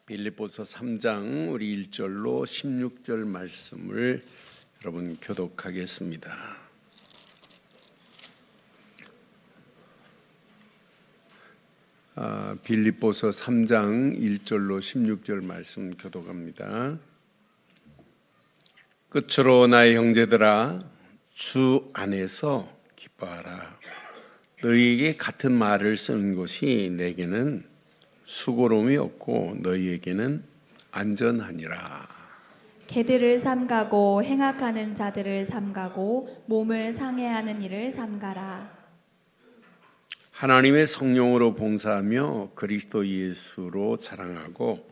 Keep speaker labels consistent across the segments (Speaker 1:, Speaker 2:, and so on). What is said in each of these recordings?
Speaker 1: 빌립보서 3장 우리 1절로 16절 말씀을 여러분 교독하겠습니다. 빌립보서 3장 1절로 16절 말씀 교독합니다. 끝으로 나의 형제들아, 주 안에서 기뻐하라. 너희에게 같은 말을 쓰는 것이 내게는 수고로움이 없고 너희에게는 안전하니라.
Speaker 2: 개들을 삼가고 행악하는 자들을 삼가고 몸을 상해하는 일을 삼가라.
Speaker 1: 하나님의 성령으로 봉사하며 그리스도 예수로 자랑하고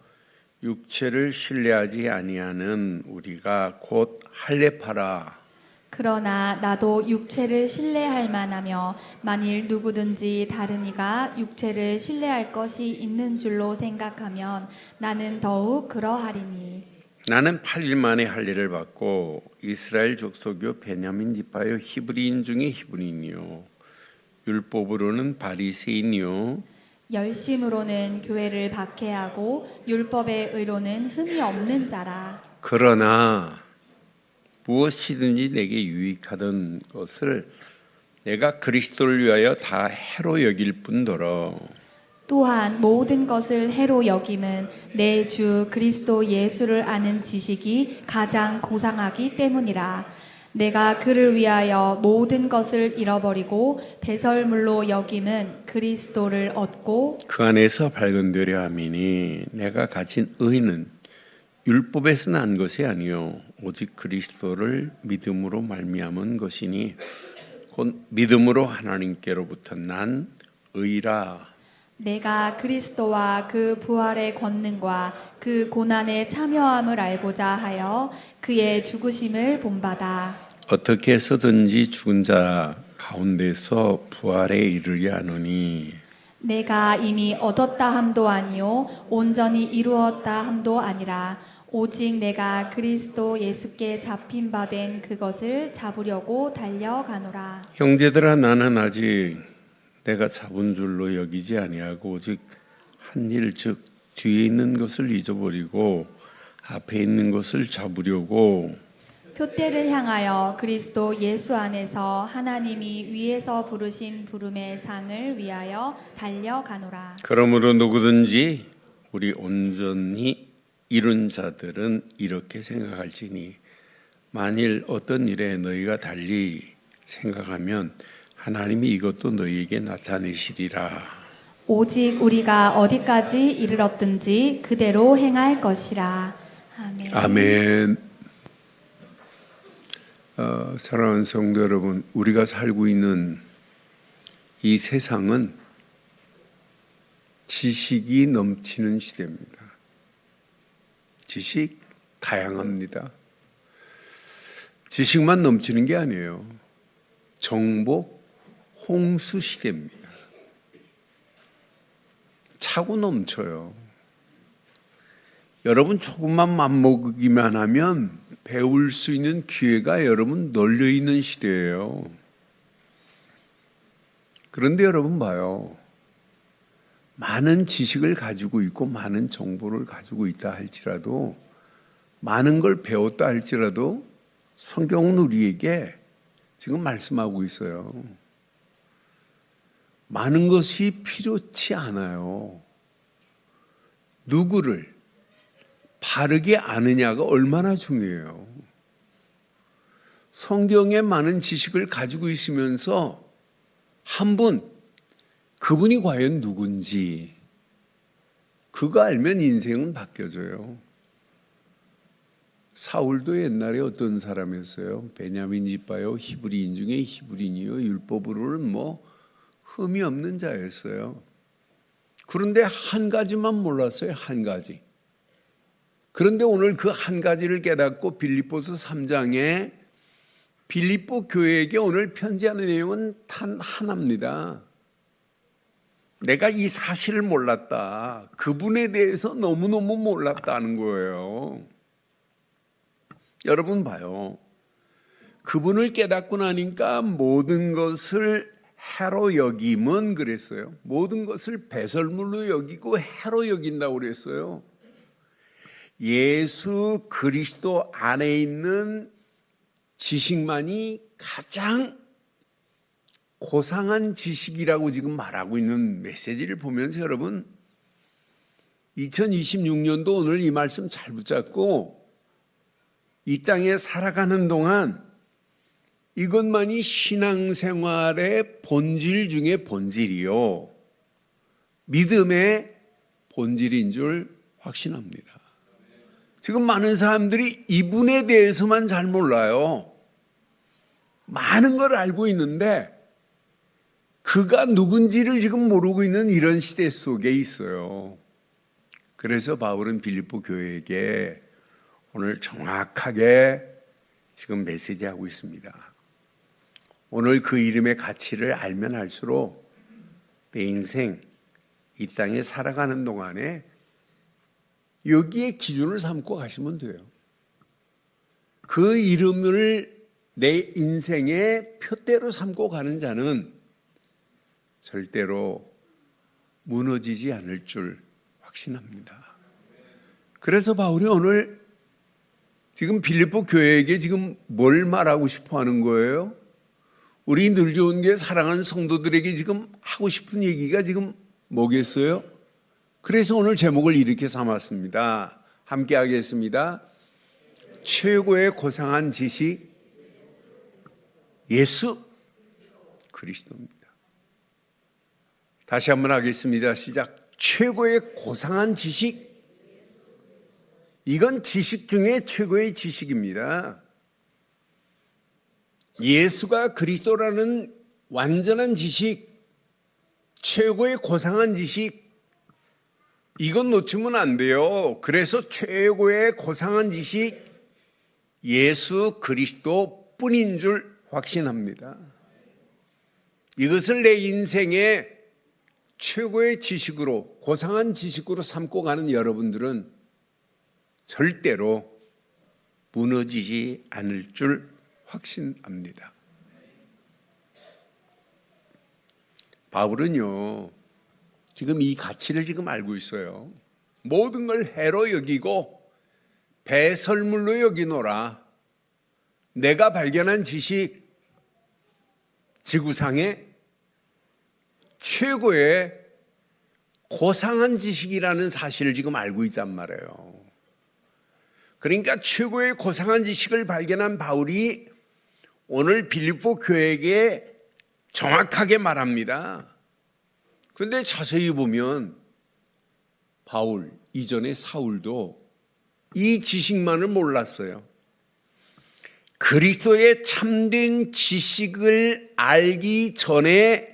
Speaker 1: 육체를 신뢰하지 아니하는 우리가 곧 할례파라.
Speaker 2: 그러나 나도 육체를 신뢰할 만하며 만일 누구든지 다른 이가 육체를 신뢰할 것이 있는 줄로 생각하면 나는 더욱 그러하리니.
Speaker 1: 나는 8일 만에 할례를 받고 이스라엘 족속요 베냐민 지파요 히브리인 중에 히브리인이요 율법으로는 바리새인이요
Speaker 2: 열심으로는 교회를 박해하고 율법의 의로는 흠이 없는 자라.
Speaker 1: 그러나 무엇이든지 내게 유익하던 것을 내가 그리스도를 위하여 다 해로 여길 뿐더러
Speaker 2: 또한 모든 것을 해로 여김은 내 주 그리스도 예수를 아는 지식이 가장 고상하기 때문이라. 내가 그를 위하여 모든 것을 잃어버리고 배설물로 여김은 그리스도를 얻고
Speaker 1: 그 안에서 발견되려 함이니 내가 가진 의는 율법에서 난 것이 아니요 오직 그리스도를 믿음으로 말미암은 것이니 곧 믿음으로 하나님께로부터 난 의라.
Speaker 2: 내가 그리스도와 그 부활의 권능과 그 고난의 참여함을 알고자 하여 그의 죽으심을 본받아
Speaker 1: 어떻게 해서든지 죽은 자 가운데서 부활에 이르려 하노니
Speaker 2: 내가 이미 얻었다 함도 아니요 온전히 이루었다 함도 아니라 오직 내가 그리스도 예수께 잡힌 바 된 그것을 잡으려고 달려가노라.
Speaker 1: 형제들아, 나는 아직 내가 잡은 줄로 여기지 아니하고 오직 한 일 즉 뒤에 있는 것을 잊어버리고 앞에 있는 것을 잡으려고
Speaker 2: 표대를 향하여 그리스도 예수 안에서 하나님이 위에서 부르신 부름의 상을 위하여 달려가노라.
Speaker 1: 그러므로 누구든지 우리 온전히 이룬 자들은 이렇게 생각할지니 만일 어떤 일에 너희가 달리 생각하면 하나님이 이것도 너희에게 나타내시리라.
Speaker 2: 오직 우리가 어디까지 이르렀든지 그대로 행할 것이라. 아멘.
Speaker 1: 아멘. 사랑하는 성도 여러분, 우리가 살고 있는 이 세상은 지식이 넘치는 시대입니다. 지식 다양합니다. 지식만 넘치는 게 아니에요. 정보 홍수 시대입니다. 차고 넘쳐요. 여러분 조금만 맘먹기만 하면 배울 수 있는 기회가 여러분 널려 있는 시대예요. 그런데 여러분 봐요. 많은 지식을 가지고 있고 많은 정보를 가지고 있다 할지라도 많은 걸 배웠다 할지라도 성경은 우리에게 지금 말씀하고 있어요. 많은 것이 필요치 않아요. 누구를 바르게 아느냐가 얼마나 중요해요. 성경에 많은 지식을 가지고 있으면서 한 분, 그분이 과연 누군지 그거 알면 인생은 바뀌어져요. 사울도 옛날에 어떤 사람이었어요? 베냐민 지파요, 히브리인 중에 히브리인이요, 율법으로는 흠이 없는 자였어요. 그런데 한 가지만 몰랐어요. 한 가지. 그런데 오늘 그 한 가지를 깨닫고 빌립보서 3장에 빌립보 교회에게 오늘 편지하는 내용은 단 하나입니다. 내가 이 사실을 몰랐다. 그분에 대해서 너무너무 몰랐다는 거예요. 여러분 봐요. 그분을 깨닫고 나니까 모든 것을 해로 여김은 그랬어요. 모든 것을 배설물로 여기고 해로 여긴다고 그랬어요. 예수 그리스도 안에 있는 지식만이 가장 고상한 지식이라고 지금 말하고 있는 메시지를 보면서 여러분 2026년도 오늘 이 말씀 잘 붙잡고 이 땅에 살아가는 동안 이것만이 신앙생활의 본질 중에 본질이요 믿음의 본질인 줄 확신합니다. 지금 많은 사람들이 이분에 대해서만 잘 몰라요. 많은 걸 알고 있는데 그가 누군지를 지금 모르고 있는 이런 시대 속에 있어요. 그래서 바울은 빌립보 교회에게 오늘 정확하게 지금 메시지하고 있습니다. 오늘 그 이름의 가치를 알면 알수록 내 인생 이 땅에 살아가는 동안에 여기에 기준을 삼고 가시면 돼요. 그 이름을 내 인생의 표대로 삼고 가는 자는 절대로 무너지지 않을 줄 확신합니다. 그래서 바울이 오늘 지금 빌립보 교회에게 지금 뭘 말하고 싶어 하는 거예요? 우리 늘 좋은 게 사랑하는 성도들에게 지금 하고 싶은 얘기가 지금 뭐겠어요? 그래서 오늘 제목을 이렇게 삼았습니다. 함께 하겠습니다. 최고의 고상한 지식 예수 그리스도입니다. 다시 한번 하겠습니다. 시작. 최고의 고상한 지식, 이건 지식 중에 최고의 지식입니다. 예수가 그리스도라는 완전한 지식, 최고의 고상한 지식, 이건 놓치면 안 돼요. 그래서 최고의 고상한 지식 예수 그리스도 뿐인 줄 확신합니다. 이것을 내 인생의 최고의 지식으로, 고상한 지식으로 삼고 가는 여러분들은 절대로 무너지지 않을 줄 확신합니다. 바울은요, 지금 이 가치를 지금 알고 있어요. 모든 걸 해로 여기고 배설물로 여기노라. 내가 발견한 지식, 지구상의 최고의 고상한 지식이라는 사실을 지금 알고 있단 말이에요. 그러니까 최고의 고상한 지식을 발견한 바울이 오늘 빌립보 교회에게 정확하게 말합니다. 그런데 자세히 보면 바울, 이전에 사울도 이 지식만을 몰랐어요. 그리스도의 참된 지식을 알기 전에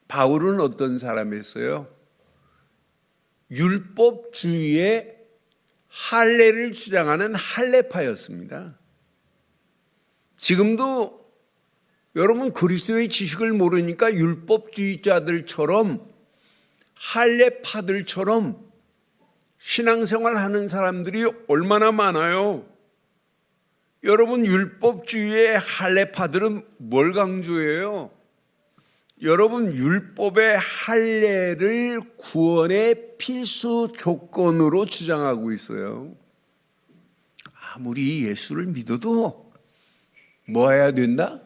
Speaker 1: 바울은 어떤 사람이었어요? 율법주의의 할례를 주장하는 할례파였습니다. 지금도 여러분 그리스도의 지식을 모르니까 율법주의자들처럼 할례파들처럼 신앙생활 하는 사람들이 얼마나 많아요. 여러분 율법주의의 할례파들은 뭘 강조해요? 여러분 율법의 할례를 구원의 필수 조건으로 주장하고 있어요. 아무리 예수를 믿어도 뭐 해야 된다?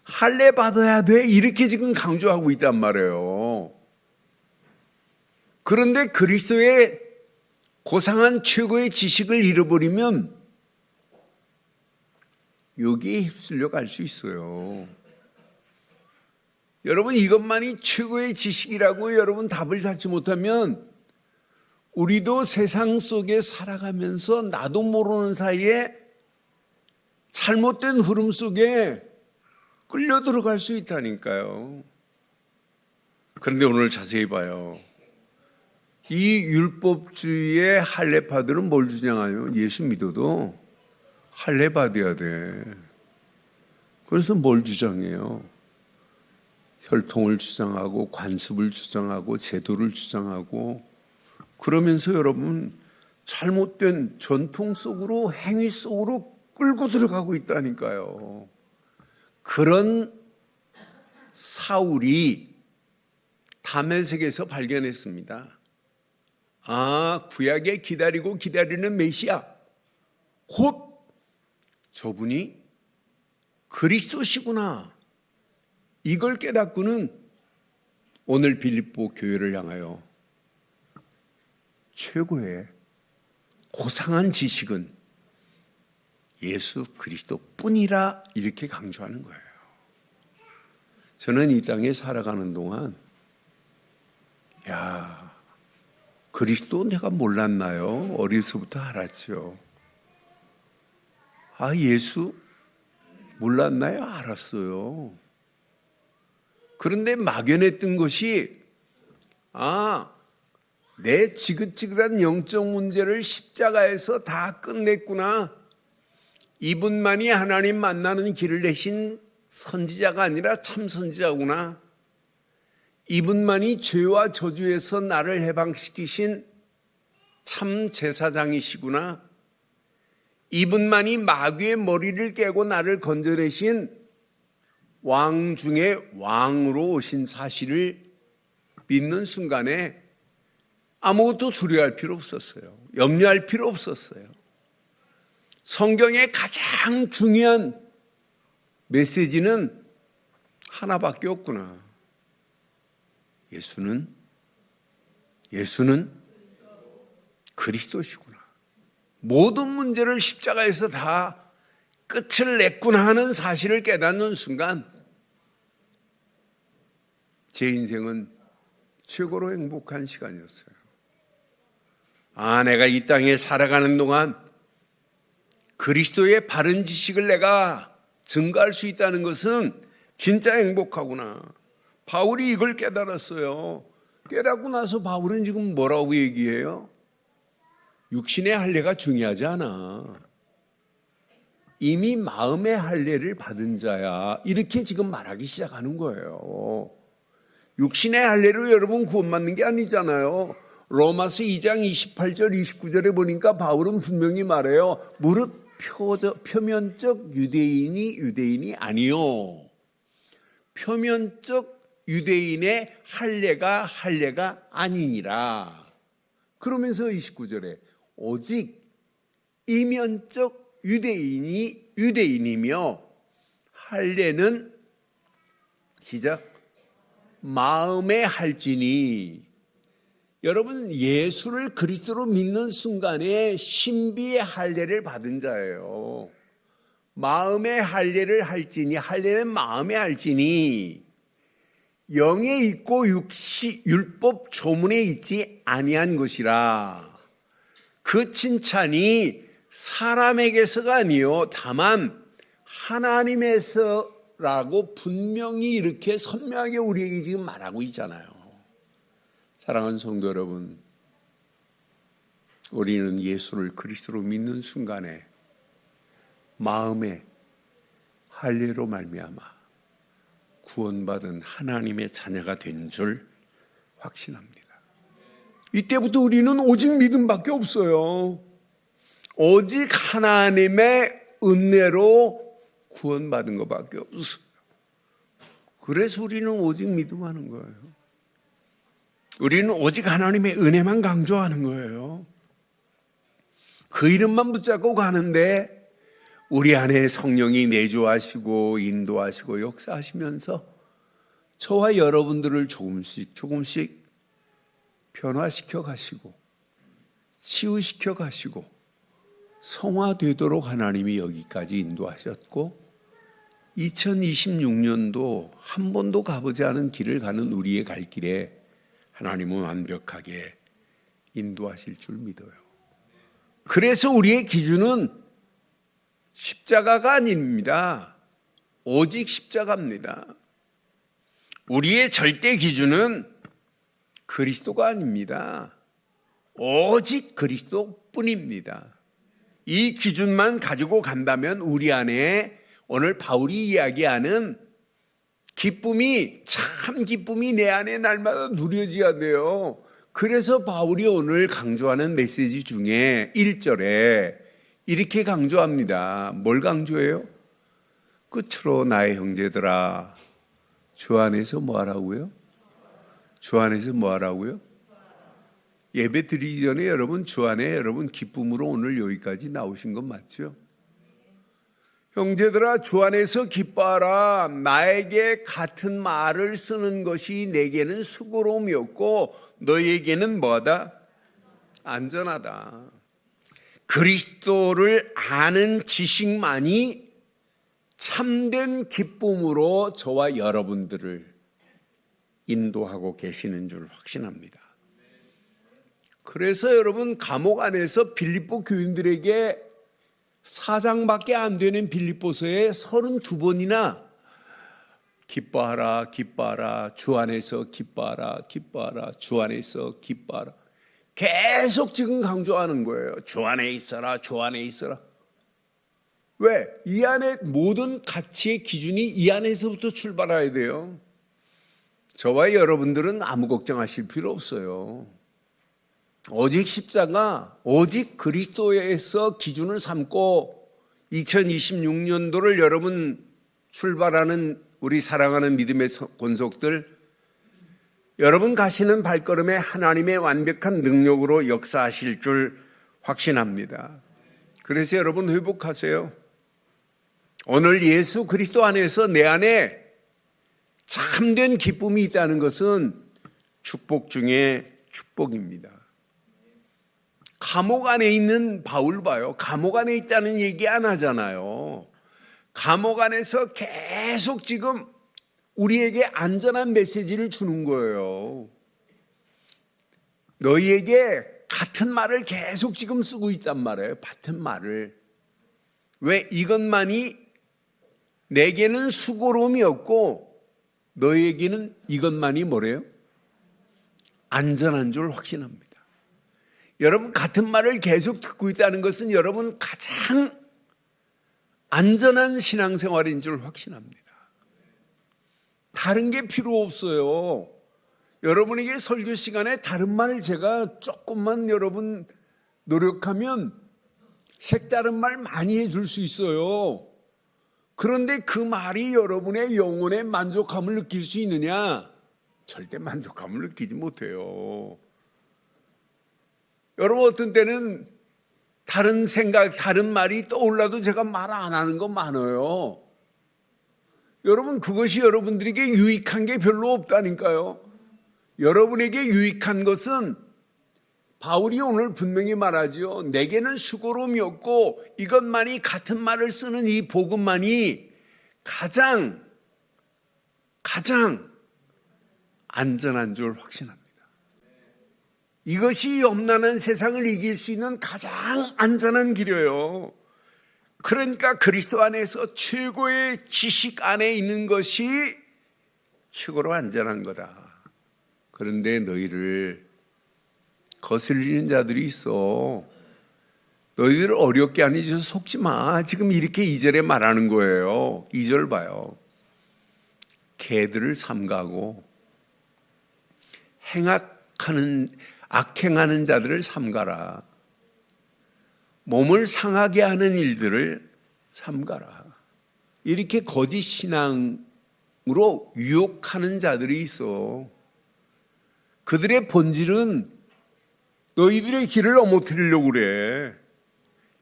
Speaker 1: 할례 받아야 돼. 이렇게 지금 강조하고 있단 말이에요. 그런데 그리스도의 고상한 최고의 지식을 잃어버리면 여기에 휩쓸려 갈 수 있어요. 여러분 이것만이 최고의 지식이라고 여러분 답을 찾지 못하면 우리도 세상 속에 살아가면서 나도 모르는 사이에 잘못된 흐름 속에 끌려 들어갈 수 있다니까요. 그런데 오늘 자세히 봐요. 이 율법주의의 할례파들은 뭘 주장해요? 예수 믿어도 할례 받아야 돼. 그래서 뭘 주장해요? 혈통을 주장하고 관습을 주장하고 제도를 주장하고 그러면서 여러분 잘못된 전통 속으로 행위 속으로 끌고 들어가고 있다니까요. 그런 사울이 다메섹에서 발견했습니다. 구약에 기다리고 기다리는 메시아, 곧 저분이 그리스도시구나. 이걸 깨닫고는 오늘 빌립보 교회를 향하여 최고의 고상한 지식은 예수 그리스도뿐이라 이렇게 강조하는 거예요. 저는 이 땅에 살아가는 동안 그리스도 내가 몰랐나요? 어려서부터 알았죠. 예수 몰랐나요? 알았어요. 그런데 막연했던 것이 내 지긋지긋한 영적 문제를 십자가에서 다 끝냈구나. 이분만이 하나님 만나는 길을 내신 선지자가 아니라 참 선지자구나. 이분만이 죄와 저주에서 나를 해방시키신 참 제사장이시구나. 이분만이 마귀의 머리를 깨고 나를 건져내신 왕 중에 왕으로 오신 사실을 믿는 순간에 아무것도 두려워할 필요 없었어요. 염려할 필요 없었어요. 성경의 가장 중요한 메시지는 하나밖에 없구나. 예수는 그리스도시구나. 모든 문제를 십자가에서 다 끝을 냈구나 하는 사실을 깨닫는 순간 제 인생은 최고로 행복한 시간이었어요. 내가 이 땅에 살아가는 동안 그리스도의 바른 지식을 내가 증거할 수 있다는 것은 진짜 행복하구나. 바울이 이걸 깨달았어요. 깨닫고 나서 바울은 지금 뭐라고 얘기해요? 육신의 할례가 중요하지 않아. 이미 마음의 할례를 받은 자야. 이렇게 지금 말하기 시작하는 거예요. 육신의 할례로 여러분 구원받는 게 아니잖아요. 로마서 2장 28절 29절에 보니까 바울은 분명히 말해요. 무릇 표면적 유대인이 아니요. 표면적 유대인의 할례가 아니니라. 그러면서 29절에 오직 이면적 유대인이 유대인이며 할례는 시작 마음에 할지니. 여러분 예수를 그리스도로 믿는 순간에 신비의 할례를 받은 자예요. 마음의 할례를 할지니, 할례는 마음에 할지니 영에 있고 율법 조문에 있지 아니한 것이라. 그 칭찬이 사람에게서가 아니요 다만 하나님에서라고 분명히 이렇게 선명하게 우리에게 지금 말하고 있잖아요. 사랑하는 성도 여러분, 우리는 예수를 그리스도로 믿는 순간에 마음에 할례로 말미암아 구원받은 하나님의 자녀가 된 줄 확신합니다. 이때부터 우리는 오직 믿음밖에 없어요. 오직 하나님의 은혜로 구원받은 것밖에 없어요. 그래서 우리는 오직 믿음하는 거예요. 우리는 오직 하나님의 은혜만 강조하는 거예요. 그 이름만 붙잡고 가는데 우리 안에 성령이 내주하시고 인도하시고 역사하시면서 저와 여러분들을 조금씩 변화시켜 가시고 치유시켜 가시고 성화되도록 하나님이 여기까지 인도하셨고 2026년도 한 번도 가보지 않은 길을 가는 우리의 갈 길에 하나님은 완벽하게 인도하실 줄 믿어요. 그래서 우리의 기준은 십자가가 아닙니다. 오직 십자가입니다. 우리의 절대 기준은 그리스도가 아닙니다. 오직 그리스도뿐입니다. 이 기준만 가지고 간다면 우리 안에 오늘 바울이 이야기하는 기쁨이 참 기쁨이 내 안에 날마다 누려져야 돼요. 그래서 바울이 오늘 강조하는 메시지 중에 1절에 이렇게 강조합니다. 뭘 강조해요? 끝으로 나의 형제들아 주 안에서 뭐 하라고요? 주 안에서 뭐 하라고요? 예배 드리기 전에 여러분 주 안에 여러분 기쁨으로 오늘 여기까지 나오신 건 맞죠? 형제들아 주 안에서 기뻐하라. 나에게 같은 말을 쓰는 것이 내게는 수고로움이었고 너희에게는 뭐하다? 안전하다. 그리스도를 아는 지식만이 참된 기쁨으로 저와 여러분들을 인도하고 계시는 줄 확신합니다. 그래서 여러분 감옥 안에서 빌립보 교인들에게 4장밖에 안 되는 빌립보서에 32번이나 기뻐하라 기뻐하라 주 안에서 기뻐하라 기뻐하라 주 안에서 기뻐하라 계속 지금 강조하는 거예요. 주 안에 있어라 주 안에 있어라. 왜? 이 안에 모든 가치의 기준이 이 안에서부터 출발해야 돼요. 저와 여러분들은 아무 걱정하실 필요 없어요. 오직 십자가, 오직 그리스도에서 기준을 삼고 2026년도를 여러분 출발하는 우리 사랑하는 믿음의 권속들, 여러분 가시는 발걸음에 하나님의 완벽한 능력으로 역사하실 줄 확신합니다. 그래서 여러분 회복하세요. 오늘 예수 그리스도 안에서 내 안에 참된 기쁨이 있다는 것은 축복 중에 축복입니다. 감옥 안에 있는 바울 봐요. 감옥 안에 있다는 얘기 안 하잖아요. 감옥 안에서 계속 지금 우리에게 안전한 메시지를 주는 거예요. 너희에게 같은 말을 계속 지금 쓰고 있단 말이에요. 같은 말을. 왜? 이것만이 내게는 수고로움이 없고 너희에게는 이것만이 뭐래요? 안전한 줄 확신합니다. 여러분 같은 말을 계속 듣고 있다는 것은 여러분 가장 안전한 신앙생활인 줄 확신합니다. 다른 게 필요 없어요. 여러분에게 설교 시간에 다른 말을 제가 조금만 여러분 노력하면 색다른 말 많이 해줄 수 있어요. 그런데 그 말이 여러분의 영혼에 만족함을 느낄 수 있느냐? 절대 만족함을 느끼지 못해요. 여러분 어떤 때는 다른 생각, 다른 말이 떠올라도 제가 말 안 하는 거 많아요. 여러분 그것이 여러분들에게 유익한 게 별로 없다니까요. 여러분에게 유익한 것은 바울이 오늘 분명히 말하죠. 내게는 수고로움이 없고 이것만이 같은 말을 쓰는 이 복음만이 가장 안전한 줄 확신합니다. 이것이 염난한 세상을 이길 수 있는 가장 안전한 길이에요. 그러니까 그리스도 안에서 최고의 지식 안에 있는 것이 최고로 안전한 거다. 그런데 너희를 거슬리는 자들이 있어. 너희들을 어렵게 하니 저 속지 마. 지금 이렇게 2절에 말하는 거예요. 2절 봐요. 개들을 삼가고 악행하는 자들을 삼가라. 몸을 상하게 하는 일들을 삼가라. 이렇게 거짓 신앙으로 유혹하는 자들이 있어. 그들의 본질은 너희들의 길을 넘어뜨리려고 그래.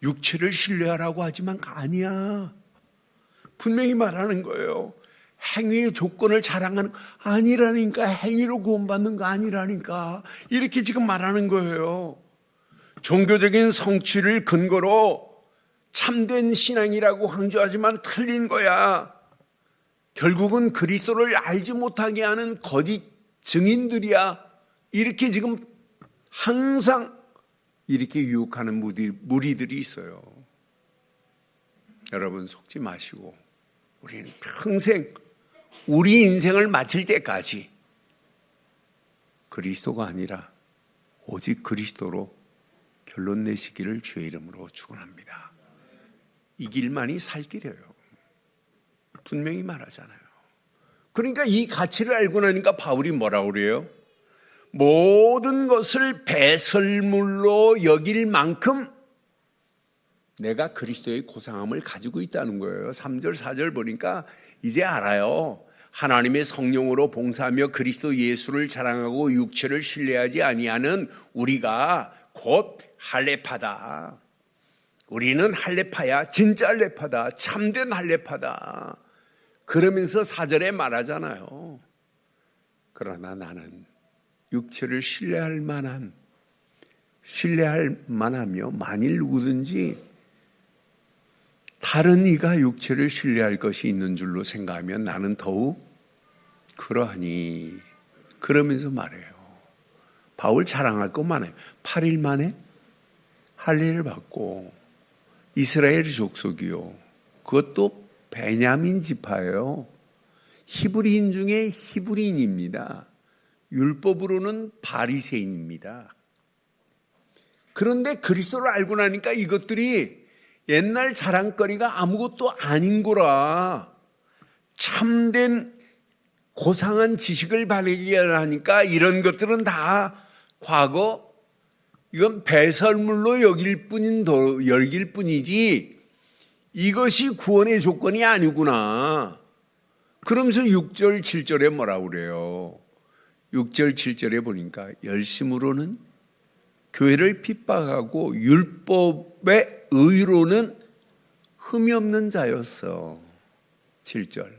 Speaker 1: 육체를 신뢰하라고 하지만 아니야. 분명히 말하는 거예요. 행위의 조건을 자랑하는 아니라니까. 행위로 구원받는 거 아니라니까. 이렇게 지금 말하는 거예요. 종교적인 성취를 근거로 참된 신앙이라고 강조하지만 틀린 거야. 결국은 그리스도를 알지 못하게 하는 거짓 증인들이야. 이렇게 지금 항상 이렇게 유혹하는 무리들이 있어요. 여러분 속지 마시고 우리는 평생 우리 인생을 마칠 때까지 그리스도가 아니라 오직 그리스도로 결론 내시기를 주의 이름으로 축원합니다. 이 길만이 살 길이에요. 분명히 말하잖아요. 그러니까 이 가치를 알고 나니까 바울이 뭐라고 그래요? 모든 것을 배설물로 여길 만큼 내가 그리스도의 고상함을 가지고 있다는 거예요. 3절 4절 보니까 이제 알아요. 하나님의 성령으로 봉사하며 그리스도 예수를 자랑하고 육체를 신뢰하지 아니하는 우리가 곧 할례파다. 우리는 할례파야. 진짜 할례파다. 참된 할례파다. 그러면서 4절에 말하잖아요. 그러나 나는 육체를 신뢰할 만하며 만일 누구든지 다른 이가 육체를 신뢰할 것이 있는 줄로 생각하면 나는 더욱 그러하니. 그러면서 말해요. 바울 자랑할 것 많아요. 8일 만에 할례를 받고 이스라엘 족속이요. 그것도 베냐민 지파예요. 히브리인 중에 히브리인입니다. 율법으로는 바리새인입니다. 그런데 그리스도를 알고 나니까 이것들이 옛날 자랑거리가 아무것도 아닌 거라. 참된 고상한 지식을 발견하니까 이런 것들은 다 과거 이건 배설물로 여길 뿐이지 이것이 구원의 조건이 아니구나. 그러면서 6절 7절에 뭐라고 그래요? 6절 7절에 보니까 열심으로는 교회를 핍박하고 율법의 의로는 흠이 없는 자였어. 7절.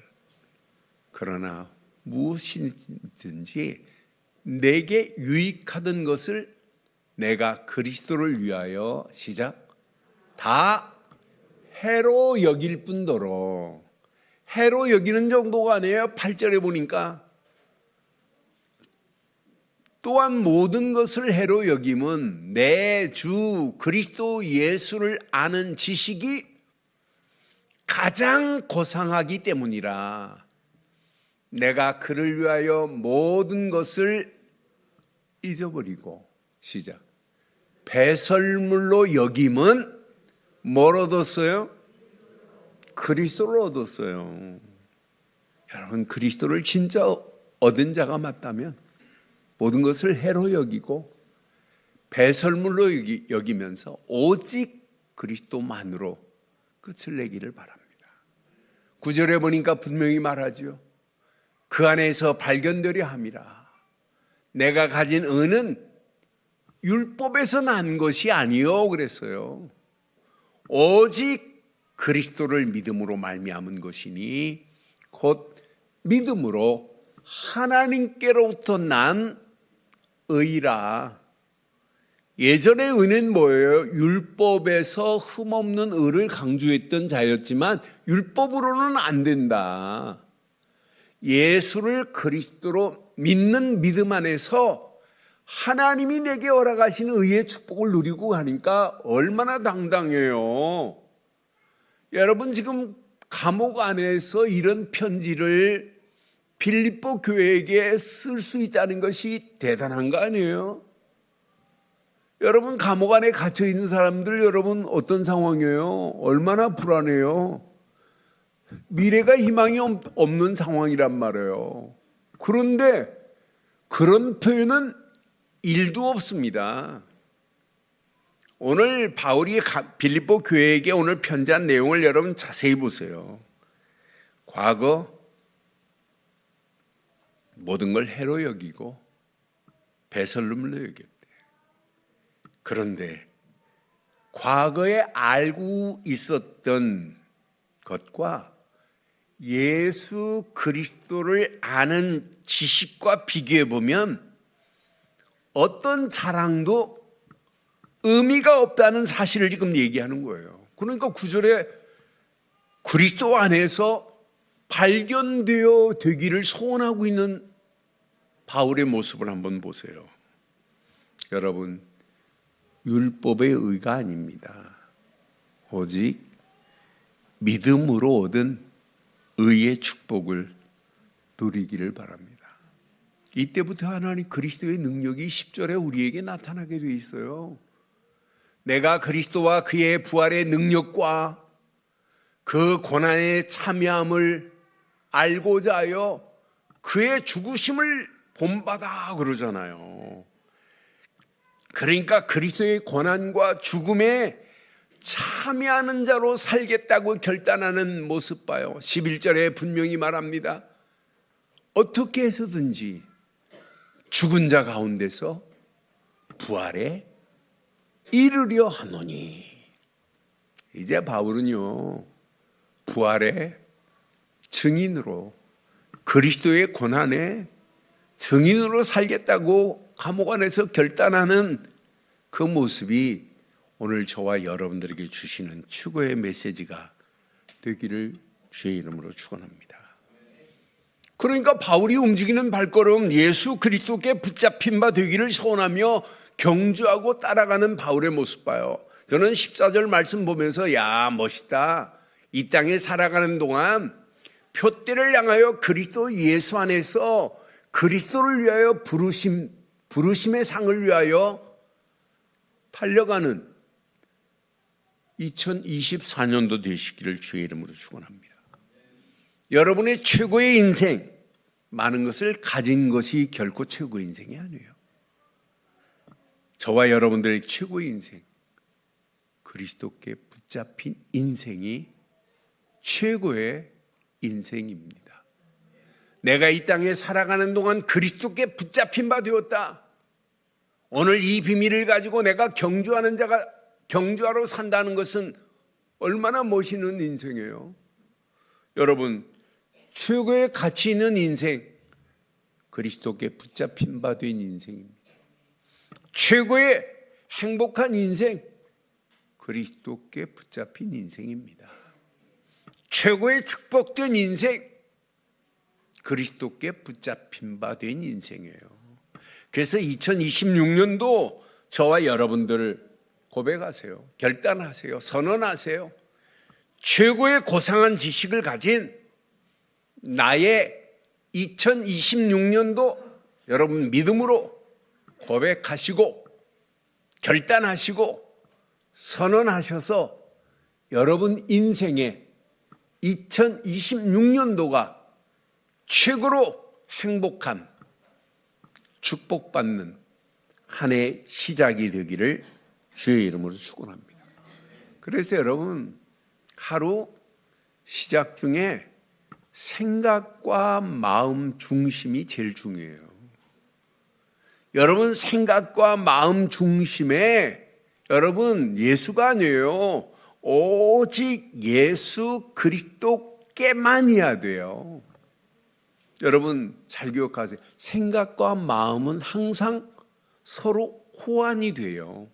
Speaker 1: 그러나 무엇이든지 내게 유익하던 것을 내가 그리스도를 위하여 시작 다 해로 여길 뿐더러. 해로 여기는 정도가 아니에요. 8절에 보니까 또한 모든 것을 해로 여김은 내 주 그리스도 예수를 아는 지식이 가장 고상하기 때문이라. 내가 그를 위하여 모든 것을 잊어버리고 시작 배설물로 여김은 뭘 얻었어요? 그리스도를 얻었어요. 여러분, 그리스도를 진짜 얻은 자가 맞다면 모든 것을 해로 여기고 배설물로 여기면서 오직 그리스도만으로 끝을 내기를 바랍니다. 9절에 보니까 분명히 말하지요. 그 안에서 발견되려 함이라. 내가 가진 은은 율법에서 난 것이 아니요 그랬어요. 오직 그리스도를 믿음으로 말미암은 것이니 곧 믿음으로 하나님께로부터 난 의라. 예전의 의는 뭐예요? 율법에서 흠없는 의를 강조했던 자였지만 율법으로는 안 된다. 예수를 그리스도로 믿는 믿음 안에서 하나님이 내게 허락하신 의의 축복을 누리고 가니까 얼마나 당당해요. 여러분, 지금 감옥 안에서 이런 편지를 빌립보 교회에게 쓸 수 있다는 것이 대단한 거 아니에요? 여러분, 감옥 안에 갇혀 있는 사람들 여러분 어떤 상황이에요? 얼마나 불안해요? 미래가 희망이 없는 상황이란 말이에요. 그런데 그런 표현은 일도 없습니다. 오늘 바울이 빌립보 교회에게 오늘 편지한 내용을 여러분 자세히 보세요. 과거 모든 걸 해로 여기고 배설물로 여겼대. 그런데 과거에 알고 있었던 것과 예수 그리스도를 아는 지식과 비교해 보면 어떤 자랑도 의미가 없다는 사실을 지금 얘기하는 거예요. 그러니까 9절에 그리스도 안에서 발견되어 되기를 소원하고 있는 바울의 모습을 한번 보세요. 여러분, 율법의 의가 아닙니다. 오직 믿음으로 얻은 의의 축복을 누리기를 바랍니다. 이때부터 하나님 그리스도의 능력이 10절에 우리에게 나타나게 되어 있어요. 내가 그리스도와 그의 부활의 능력과 그 고난에 참여함을 알고자 하여 그의 죽으심을 본받아 그러잖아요. 그러니까 그리스도의 고난과 죽음에 참여하는 자로 살겠다고 결단하는 모습 봐요. 11절에 분명히 말합니다. 어떻게 해서든지 죽은 자 가운데서 부활에 이르려 하노니. 이제 바울은요, 부활의 증인으로, 그리스도의 고난에 증인으로 살겠다고 감옥 안에서 결단하는 그 모습이 오늘 저와 여러분들에게 주시는 최고의 메시지가 되기를 주의 이름으로 축원합니다. 그러니까 바울이 움직이는 발걸음, 예수 그리스도께 붙잡힌 바 되기를 소원하며 경주하고 따라가는 바울의 모습 봐요. 저는 14절 말씀 보면서 야, 멋있다. 이 땅에 살아가는 동안 표대를 향하여 그리스도 예수 안에서 그리스도를 위하여 부르심의 상을 위하여 달려가는 2024년도 되시기를 주의 이름으로 축원합니다. 여러분의 최고의 인생, 많은 것을 가진 것이 결코 최고의 인생이 아니에요. 저와 여러분들의 최고의 인생, 그리스도께 붙잡힌 인생이 최고의 인생입니다. 내가 이 땅에 살아가는 동안 그리스도께 붙잡힌 바 되었다. 오늘 이 비밀을 가지고 내가 경주하러 산다는 것은 얼마나 멋있는 인생이에요. 여러분, 최고의 가치 있는 인생, 그리스도께 붙잡힌 바 된 인생입니다. 최고의 행복한 인생, 그리스도께 붙잡힌 인생입니다. 최고의 축복된 인생, 그리스도께 붙잡힌 바 된 인생이에요. 그래서 2026년도 저와 여러분들 고백하세요. 결단하세요. 선언하세요. 최고의 고상한 지식을 가진 나의 2026년도 여러분 믿음으로 고백하시고 결단하시고 선언하셔서 여러분 인생의 2026년도가 최고로 행복한 축복받는 한 해의 시작이 되기를 주의 이름으로 축원합니다. 그래서 여러분 하루 시작 중에 생각과 마음 중심이 제일 중요해요. 여러분 생각과 마음 중심에 여러분 예수가 아니에요. 오직 예수 그리스도께만이어야 돼요. 여러분 잘 기억하세요. 생각과 마음은 항상 서로 호환이 돼요.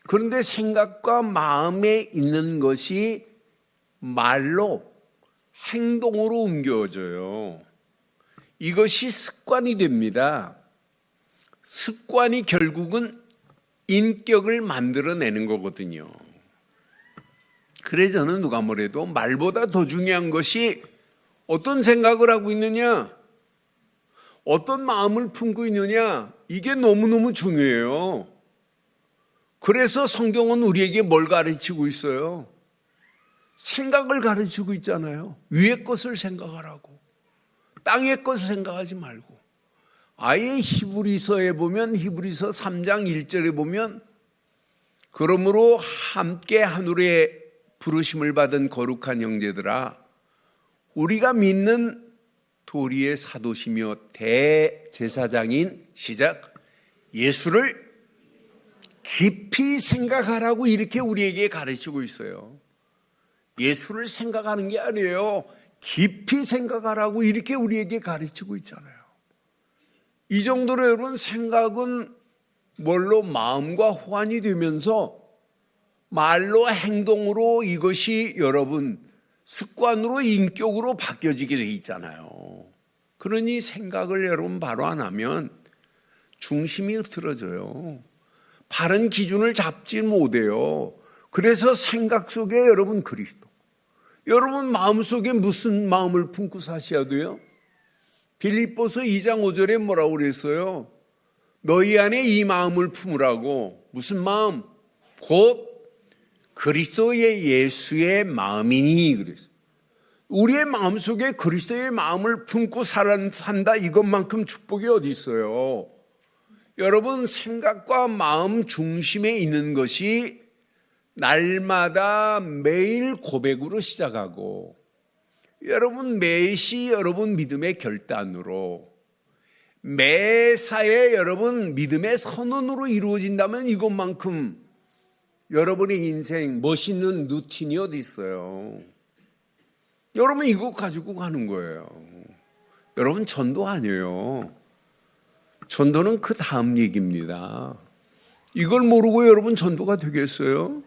Speaker 1: 그런데 생각과 마음에 있는 것이 말로 행동으로 옮겨져요. 이것이 습관이 됩니다. 습관이 결국은 인격을 만들어내는 거거든요. 그래서 저는 누가 뭐래도 말보다 더 중요한 것이 어떤 생각을 하고 있느냐, 어떤 마음을 품고 있느냐, 이게 너무너무 중요해요. 그래서 성경은 우리에게 뭘 가르치고 있어요? 생각을 가르치고 있잖아요. 위의 것을 생각하라고. 땅의 것을 생각하지 말고. 아예 히브리서에 보면 히브리서 3장 1절에 보면 그러므로 함께 하늘에 부르심을 받은 거룩한 형제들아 우리가 믿는 도리의 사도시며 대제사장인 시작 예수를 깊이 생각하라고 이렇게 우리에게 가르치고 있어요. 예수를 생각하는 게 아니에요. 깊이 생각하라고 이렇게 우리에게 가르치고 있잖아요. 이 정도로 여러분 생각은 뭘로 마음과 호환이 되면서 말로 행동으로 이것이 여러분 습관으로 인격으로 바뀌어지게 돼 있잖아요. 그러니 생각을 여러분 바로 안 하면 중심이 흐트러져요. 바른 기준을 잡지 못해요. 그래서 생각 속에 여러분 그리스도. 여러분 마음속에 무슨 마음을 품고 사셔야 돼요? 빌립보서 2장 5절에 뭐라고 그랬어요? 너희 안에 이 마음을 품으라고. 무슨 마음? 곧 그리스도의 예수의 마음이니 그랬어요. 우리의 마음속에 그리스도의 마음을 품고 산다 이것만큼 축복이 어디 있어요? 여러분 생각과 마음 중심에 있는 것이 날마다 매일 고백으로 시작하고 여러분 매시 여러분 믿음의 결단으로 매사에 여러분 믿음의 선언으로 이루어진다면 이것만큼 여러분의 인생 멋있는 루틴이 어디 있어요? 여러분 이거 가지고 가는 거예요. 여러분 전도 아니에요. 전도는 그 다음 얘기입니다. 이걸 모르고 여러분 전도가 되겠어요?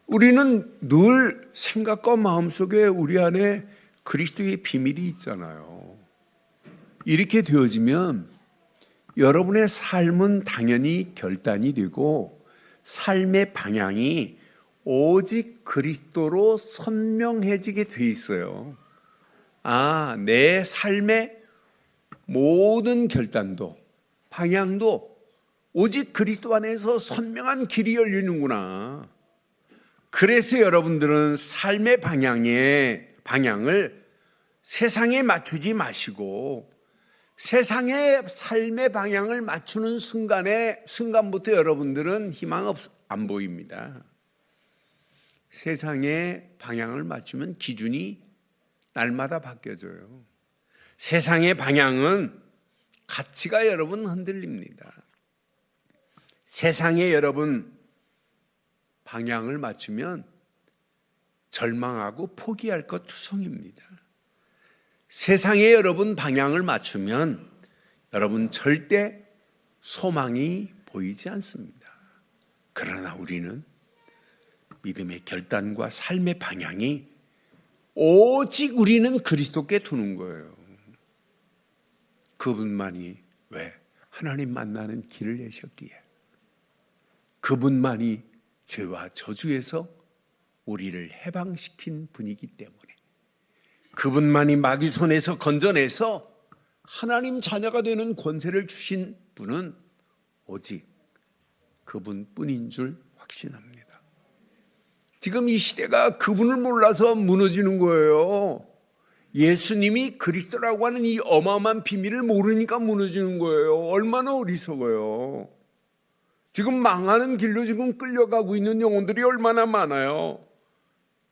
Speaker 1: 우리는 늘 생각과 마음속에 우리 안에 그리스도의 비밀이 있잖아요. 이렇게 되어지면 여러분의 삶은 당연히 결단이 되고 삶의 방향이 오직 그리스도로 선명해지게 돼 있어요. 내 삶의 모든 결단도 방향도 오직 그리스도 안에서 선명한 길이 열리는구나. 그래서 여러분들은 삶의 방향을 세상에 맞추지 마시고 세상의 삶의 방향을 맞추는 순간부터 여러분들은 희망 안 보입니다. 세상의 방향을 맞추면 기준이 날마다 바뀌어져요. 세상의 방향은 가치가 여러분 흔들립니다. 세상에 여러분 방향을 맞추면 절망하고 포기할 것 투성입니다. 세상에 여러분 방향을 맞추면 여러분 절대 소망이 보이지 않습니다. 그러나 우리는 믿음의 결단과 삶의 방향이 오직 우리는 그리스도께 두는 거예요. 그분만이 왜 하나님 만나는 길을 내셨기에 그분만이 죄와 저주에서 우리를 해방시킨 분이기 때문에 그분만이 마귀 손에서 건져내서 하나님 자녀가 되는 권세를 주신 분은 오직 그분뿐인 줄 확신합니다. 지금 이 시대가 그분을 몰라서 무너지는 거예요. 예수님이 그리스도라고 하는 이 어마어마한 비밀을 모르니까 무너지는 거예요. 얼마나 어리석어요. 지금 망하는 길로 지금 끌려가고 있는 영혼들이 얼마나 많아요.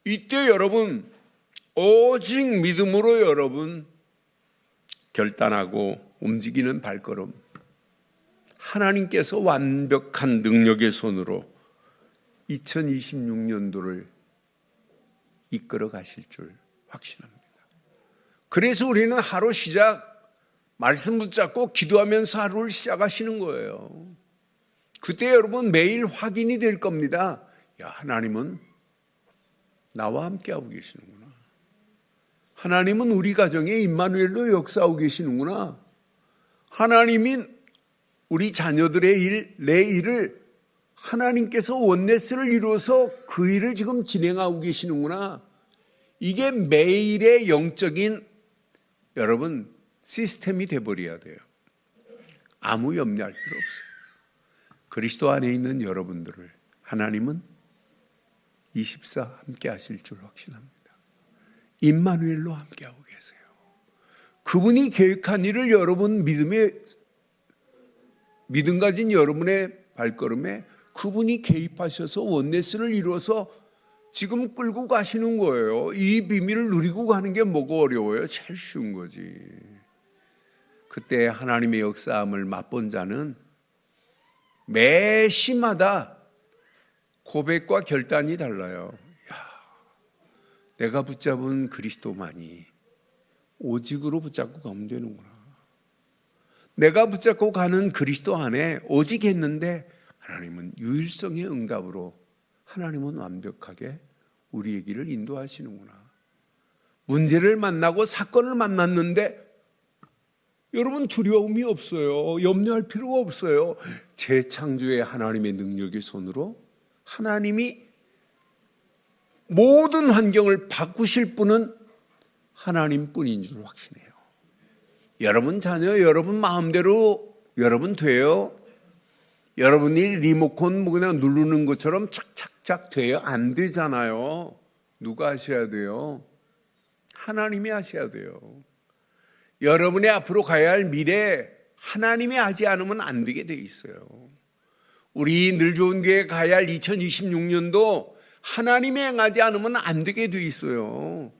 Speaker 1: 이때 여러분 오직 믿음으로 여러분 결단하고 움직이는 발걸음, 하나님께서 완벽한 능력의 손으로 2026년도를 이끌어 가실 줄 확신합니다. 그래서 우리는 하루 시작 말씀 붙잡고 기도하면서 하루를 시작하시는 거예요. 그때 여러분 매일 확인이 될 겁니다. 하나님은 나와 함께하고 계시는구나. 하나님은 우리 가정에 임마누엘로 역사하고 계시는구나. 하나님이 우리 자녀들의 일, 내 일을 하나님께서 원네스를 이루어서 그 일을 지금 진행하고 계시는구나. 이게 매일의 영적인 여러분 시스템이 돼버려야 돼요. 아무 염려할 필요 없어요. 그리스도 안에 있는 여러분들을 하나님은 24 함께 하실 줄 확신합니다. 임마누엘로 함께하고 계세요. 그분이 계획한 일을 여러분 믿음 가진 여러분의 발걸음에 그분이 개입하셔서 원네스를 이루어서 지금 끌고 가시는 거예요. 이 비밀을 누리고 가는 게 뭐가 어려워요? 제일 쉬운 거지. 그때 하나님의 역사함을 맛본 자는 매 시마다 고백과 결단이 달라요. 내가 붙잡은 그리스도만이 오직으로 붙잡고 가면 되는구나. 내가 붙잡고 가는 그리스도 안에 오직 했는데 하나님은 유일성의 응답으로 하나님은 완벽하게 우리의 길을 인도하시는구나. 문제를 만나고 사건을 만났는데 여러분 두려움이 없어요. 염려할 필요가 없어요. 재창조의 하나님의 능력의 손으로 하나님이 모든 환경을 바꾸실 분은 하나님뿐인 줄 확신해요. 여러분 자녀, 여러분 마음대로 여러분 돼요. 여러분이 리모컨 그냥 누르는 것처럼 착착착 돼요? 안 되잖아요. 누가 하셔야 돼요? 하나님이 하셔야 돼요. 여러분의 앞으로 가야 할 미래 하나님이 하지 않으면 안 되게 돼 있어요. 우리 늘 좋은 교회 가야 할 2026년도 하나님이 행하지 않으면 안 되게 돼 있어요.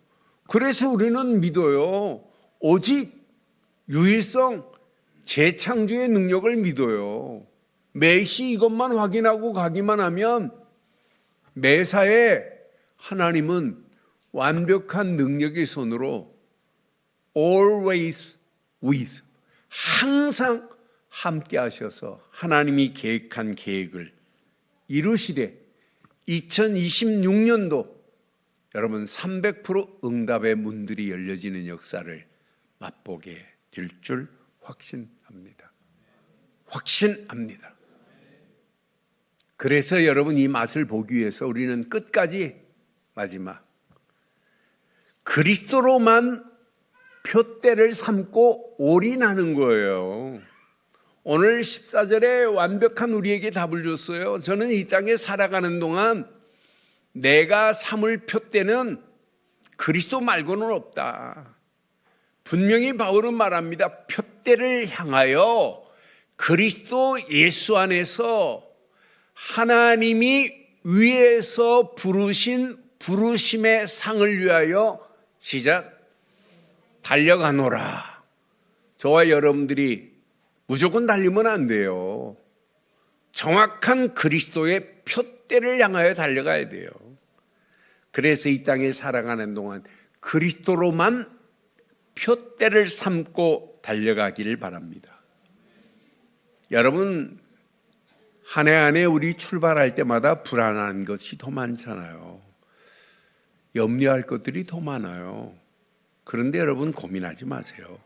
Speaker 1: 그래서 우리는 믿어요. 오직 유일성 재창조의 능력을 믿어요. 매시 이것만 확인하고 가기만 하면 매사에 하나님은 완벽한 능력의 손으로 always with, 항상 함께 하셔서 하나님이 계획한 계획을 이루시되 2026년도 여러분 300% 응답의 문들이 열려지는 역사를 맛보게 될 줄 확신합니다. 확신합니다. 그래서 여러분 이 맛을 보기 위해서 우리는 끝까지 마지막 그리스도로만 표대를 삼고 올인하는 거예요. 오늘 14절에 완벽한 우리에게 답을 줬어요. 저는 이 땅에 살아가는 동안 내가 삼을 표대는 그리스도 말고는 없다. 분명히 바울은 말합니다. 표대를 향하여 그리스도 예수 안에서 하나님이 위에서 부르신 부르심의 상을 위하여 시작 달려가노라. 저와 여러분들이 무조건 달리면 안 돼요. 정확한 그리스도의 표대를 향하여 달려가야 돼요. 그래서 이 땅에 살아가는 동안 그리스도로만 표대를 삼고 달려가기를 바랍니다. 여러분, 한 해 안에 우리 출발할 때마다 불안한 것이 더 많잖아요. 염려할 것들이 더 많아요. 그런데 여러분 고민하지 마세요.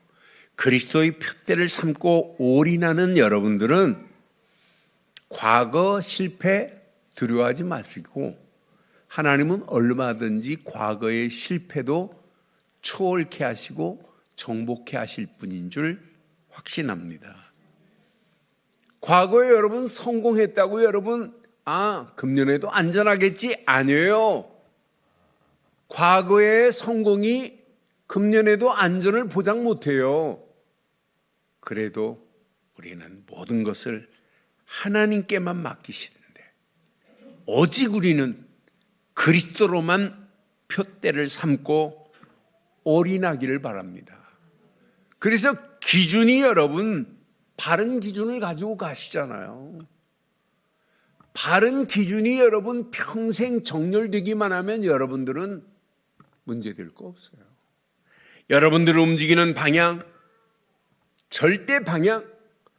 Speaker 1: 그리스도의 표대를 삼고 올인하는 여러분들은 과거 실패 두려워하지 마시고 하나님은 얼마든지 과거의 실패도 초월케 하시고 정복케 하실 분인 줄 확신합니다. 과거에 여러분 성공했다고 여러분 금년에도 안전하겠지? 아니에요. 과거의 성공이 금년에도 안전을 보장 못해요. 그래도 우리는 모든 것을 하나님께만 맡기시는데 오직 우리는 그리스도로만 표대를 삼고 올인하기를 바랍니다. 그래서 기준이 여러분 바른 기준을 가지고 가시잖아요. 바른 기준이 여러분 평생 정렬되기만 하면 여러분들은 문제될 거 없어요. 여러분들을 움직이는 방향, 절대 방향,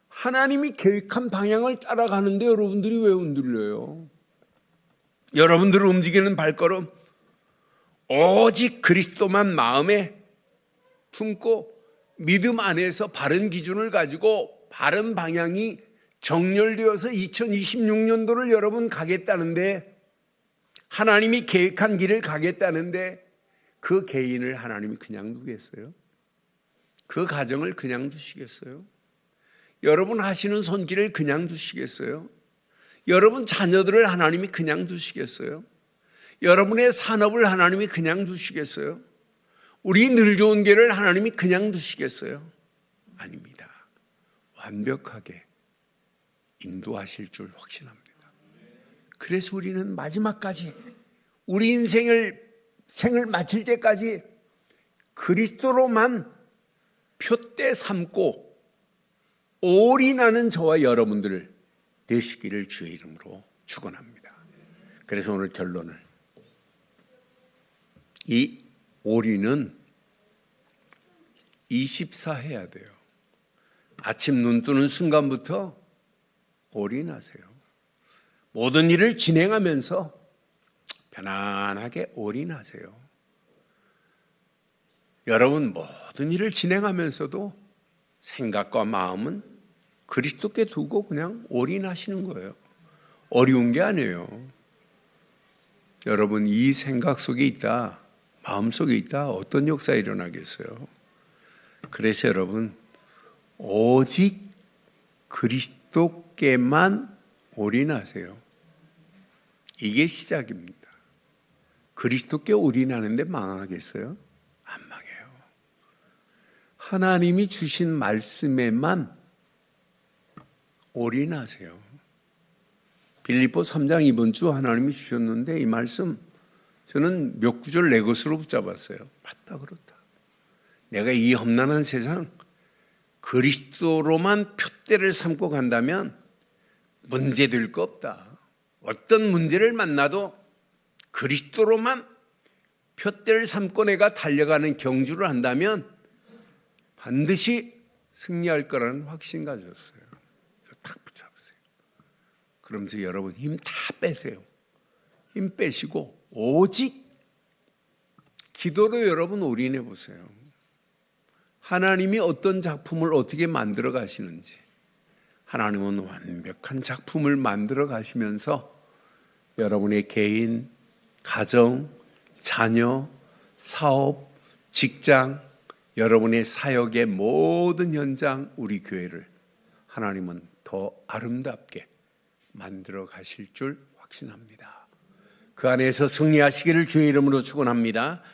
Speaker 1: 하나님이 계획한 방향을 따라가는데 여러분들이 왜 흔들려요? 여러분들을 움직이는 발걸음, 오직 그리스도만 마음에 품고 믿음 안에서 바른 기준을 가지고 바른 방향이 정렬되어서 2026년도를 여러분 가겠다는데 하나님이 계획한 길을 가겠다는데 그 개인을 하나님이 그냥 두겠어요? 그 가정을 그냥 두시겠어요? 여러분 하시는 손길을 그냥 두시겠어요? 여러분 자녀들을 하나님이 그냥 두시겠어요? 여러분의 산업을 하나님이 그냥 두시겠어요? 우리 늘 좋은 길을 하나님이 그냥 두시겠어요? 아닙니다. 완벽하게 인도하실 줄 확신합니다. 그래서 우리는 마지막까지 우리 생을 마칠 때까지 그리스도로만 표대 삼고 올인하는 저와 여러분들 되시기를 주의 이름으로 축원합니다. 그래서 오늘 결론을 이 올인은 24 해야 돼요. 아침 눈 뜨는 순간부터 올인하세요. 모든 일을 진행하면서 편안하게 올인하세요. 여러분 모든 일을 진행하면서도 생각과 마음은 그리스도께 두고 그냥 올인하시는 거예요. 어려운 게 아니에요. 여러분 이 생각 속에 있다, 마음 속에 있다 어떤 역사가 일어나겠어요? 그래서 여러분 오직 그리스도께만 올인하세요. 이게 시작입니다. 그리스도께 올인하는데 망하겠어요? 안 망해요. 하나님이 주신 말씀에만 올인하세요. 빌립보 3장 이번 주 하나님이 주셨는데 이 말씀 저는 몇 구절 내 것으로 붙잡았어요. 맞다, 그렇다. 내가 이 험난한 세상 그리스도로만 표대를 삼고 간다면 문제될 거 없다. 어떤 문제를 만나도 그리스도로만 표대를 삼고 내가 달려가는 경주를 한다면 반드시 승리할 거라는 확신 가졌어요. 딱 붙잡으세요. 그러면서 여러분 힘 다 빼세요. 힘 빼시고 오직 기도로 여러분 올인해 보세요. 하나님이 어떤 작품을 어떻게 만들어 가시는지, 하나님은 완벽한 작품을 만들어 가시면서 여러분의 개인, 가정, 자녀, 사업, 직장, 여러분의 사역의 모든 현장, 우리 교회를 하나님은 더 아름답게 만들어 가실 줄 확신합니다. 그 안에서 승리하시기를 주의 이름으로 축원합니다.